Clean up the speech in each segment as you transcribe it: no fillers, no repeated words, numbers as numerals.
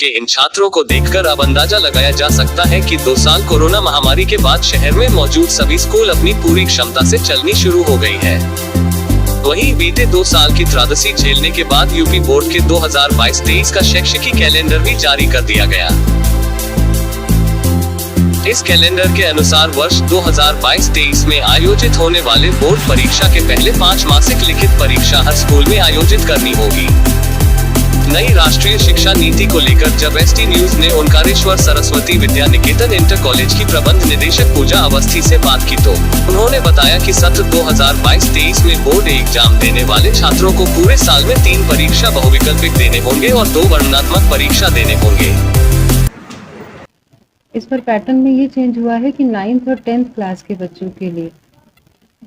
इन छात्रों को देखकर अब अंदाजा लगाया जा सकता है कि 2 साल कोरोना महामारी के बाद शहर में मौजूद सभी स्कूल अपनी पूरी क्षमता से चलनी शुरू हो गई है। वहीं बीते 2 साल की त्रासदी झेलने के बाद यूपी बोर्ड के 2022-23 का शैक्षिक कैलेंडर भी जारी कर दिया गया। इस कैलेंडर के अनुसार वर्ष 2022-23 में आयोजित होने वाले बोर्ड परीक्षा के पहले 5 मासिक लिखित परीक्षा हर स्कूल में आयोजित करनी होगी। नई राष्ट्रीय शिक्षा नीति को लेकर जब एसटी न्यूज ने ओंकारेश्वर सरस्वती विद्या निकेतन इंटर कॉलेज की प्रबंध निदेशक पूजा अवस्थी से बात की तो उन्होंने बताया कि सत्र 2022-23 में बोर्ड एग्जाम देने वाले छात्रों को पूरे साल में 3 परीक्षा बहुविकल्पिक देने होंगे और 2 वर्णनात्मक परीक्षा देने होंगे। इस पर पैटर्न में ये चेंज हुआ है कि 9th और 10th क्लास के बच्चों के लिए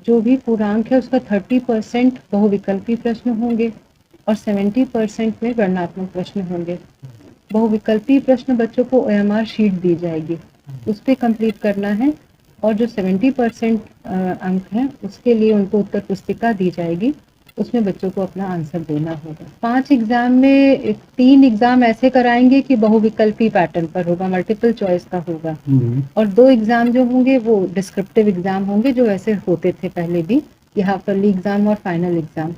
जो भी पूर्णांक है उसका 30% बहुविकल्पी प्रश्न होंगे और 70% में वर्णनात्मक प्रश्न होंगे। बहुविकल्पी प्रश्न बच्चों को OMR शीट दी जाएगी, उस पर कंप्लीट करना है और जो 70% अंक हैं उसके लिए उनको उत्तर पुस्तिका दी जाएगी, उसमें बच्चों को अपना आंसर देना होगा। 5 एग्जाम में 3 एग्जाम ऐसे कराएंगे कि बहुविकल्पी पैटर्न पर होगा, मल्टीपल चॉइस का होगा और 2 एग्जाम जो होंगे वो डिस्क्रिप्टिव एग्जाम होंगे जो ऐसे होते थे पहले भी, यहाँ हाफरली एग्जाम और फाइनल एग्जाम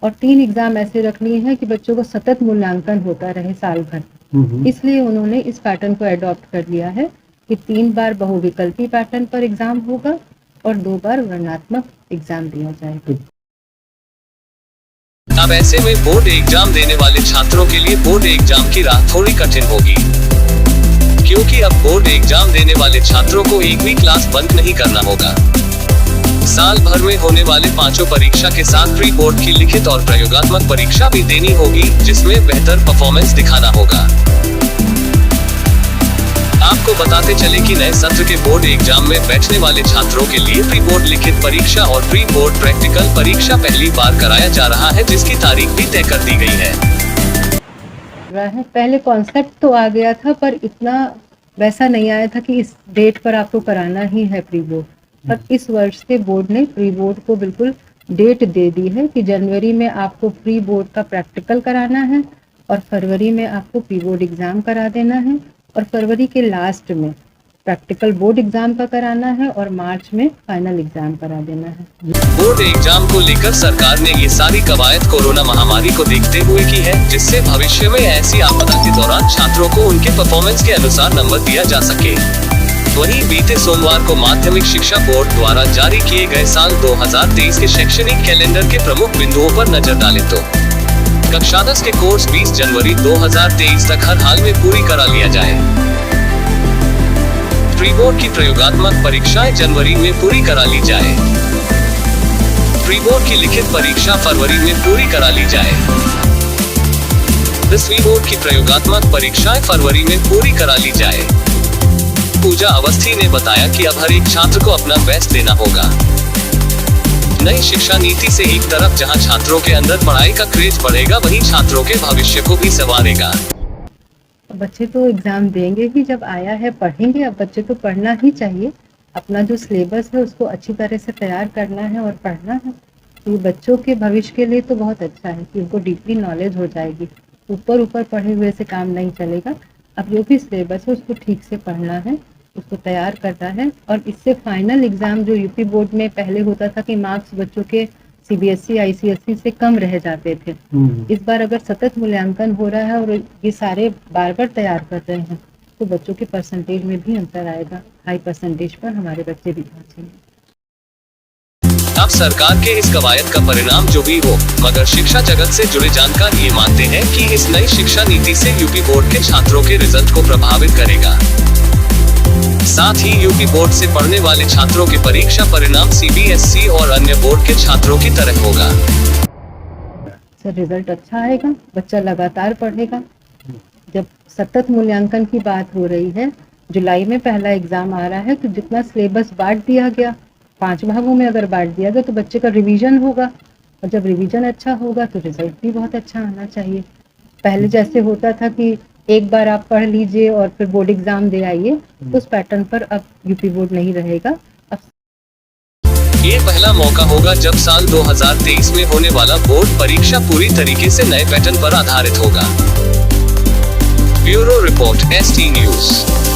और 3 एग्जाम ऐसे रख लिए हैं कि बच्चों को सतत मूल्यांकन होता रहे साल भर। इसलिए उन्होंने इस पैटर्न को अडॉप्ट कर लिया है कि 3 बार बहुविकल्पी पैटर्न पर एग्जाम होगा और 2 बार वर्णनात्मक एग्जाम दिया जाएगा। अब ऐसे में बोर्ड एग्जाम देने वाले छात्रों के लिए बोर्ड एग्जाम की राह थोड़ी कठिन होगी, क्योंकि अब बोर्ड एग्जाम देने वाले छात्रों को एक भी क्लास बंद नहीं करना होगा। साल भर में होने वाले 5 परीक्षा के साथ प्री बोर्ड की लिखित और प्रयोगात्मक परीक्षा भी देनी होगी, जिसमें बेहतर परफॉर्मेंस दिखाना होगा। आपको बताते चले कि नए सत्र के बोर्ड एग्जाम में बैठने वाले छात्रों के लिए प्री बोर्ड लिखित परीक्षा और प्री बोर्ड प्रैक्टिकल परीक्षा पहली बार कराया जा रहा है, जिसकी तारीख भी तय कर दी गई है। पहले कॉन्सेप्ट तो आ गया था पर इतना वैसा नहीं आया था कि इस डेट पर आपको कराना ही है प्री बोर्ड, पर इस वर्ष से बोर्ड ने प्री बोर्ड को बिल्कुल डेट दे दी है कि जनवरी में आपको प्री बोर्ड का प्रैक्टिकल कराना है और फरवरी में आपको प्री बोर्ड एग्जाम करा देना है और फरवरी के लास्ट में प्रैक्टिकल बोर्ड एग्जाम का कराना है और मार्च में फाइनल एग्जाम करा देना है। बोर्ड एग्जाम को लेकर सरकार ने ये सारी कवायद कोरोना महामारी को देखते हुए की है, जिससे भविष्य में ऐसी आपदा के दौरान छात्रों को उनके परफॉर्मेंस के अनुसार नंबर दिया जा सके। वहीं बीते सोमवार को माध्यमिक शिक्षा बोर्ड द्वारा जारी किए गए साल 2023 के शैक्षणिक कैलेंडर के प्रमुख बिंदुओं पर नजर डालें तो कक्षा 10 के कोर्स 20 जनवरी 2023 तक हर हाल में पूरी करा लिया जाए। प्री बोर्ड की प्रयोगात्मक परीक्षाएं जनवरी में पूरी करा ली जाए। प्री बोर्ड की लिखित परीक्षा फरवरी में पूरी करा ली जाए। 10वीं बोर्ड की प्रयोगात्मक परीक्षाएं फरवरी में पूरी करा ली जाए। पूजा अवस्थी ने बताया कि अब हर एक छात्र को अपना बेस्ट देना होगा। नई शिक्षा नीति से एक तरफ जहां छात्रों के अंदर पढ़ाई का क्रेज बढ़ेगा, वहीं छात्रों के भविष्य को भी संवारेगा। बच्चे तो एग्जाम देंगे ही, जब आया है पढ़ेंगे। अब बच्चे को पढ़ना ही चाहिए, अपना जो सिलेबस है उसको अच्छी तरह से तैयार करना है और पढ़ना है। तो बच्चों के भविष्य के लिए तो बहुत अच्छा है कि उनको डीपली नॉलेज हो जाएगी। ऊपर ऊपर पढ़े हुए से काम नहीं चलेगा। अब जो भी सिलेबस है उसको ठीक से पढ़ना है, उसको तैयार करना है और इससे फाइनल एग्जाम जो यूपी बोर्ड में पहले होता था कि मार्क्स बच्चों के CBSE ICSE से कम रह जाते थे, इस बार अगर सतत मूल्यांकन हो रहा है और ये सारे बार बार तैयार कर रहे हैं तो बच्चों के परसेंटेज में भी अंतर आएगा। हाई परसेंटेज पर हमारे बच्चे भी पहुंचेंगे। अब सरकार के इस कवायद का परिणाम जो भी हो, मगर शिक्षा जगत से जुड़े जानकार ये मानते हैं कि इस नई शिक्षा नीति से यूपी बोर्ड के छात्रों के रिजल्ट को प्रभावित करेगा। साथ ही यूपी बोर्ड से पढ़ने वाले छात्रों के परीक्षा परिणाम CBSE और अन्य बोर्ड के छात्रों की तरह होगा। सर रिजल्ट अच्छा आएगा, बच्चा लगातार पढ़ेगा। जब सतत मूल्यांकन की बात हो रही है, जुलाई में पहला एग्जाम आ रहा है, तो जितना सिलेबस बांट दिया गया, 5 भागों में अगर बांट दिया गया तो बच्चे का रिवीजन होगा, और जब रिवीजन अच्छा होगा तो रिजल्ट भी बहुत अच्छा आना चाहिए। पहले जैसे होता था कि एक बार आप पढ़ लीजिए और फिर बोर्ड एग्जाम दे आइए, उस पैटर्न पर अब यूपी बोर्ड नहीं रहेगा। अब ये पहला मौका होगा जब साल 2023 में होने वाला बोर्ड परीक्षा पूरी तरीके से नए पैटर्न पर आधारित होगा। Bureau report, ST news.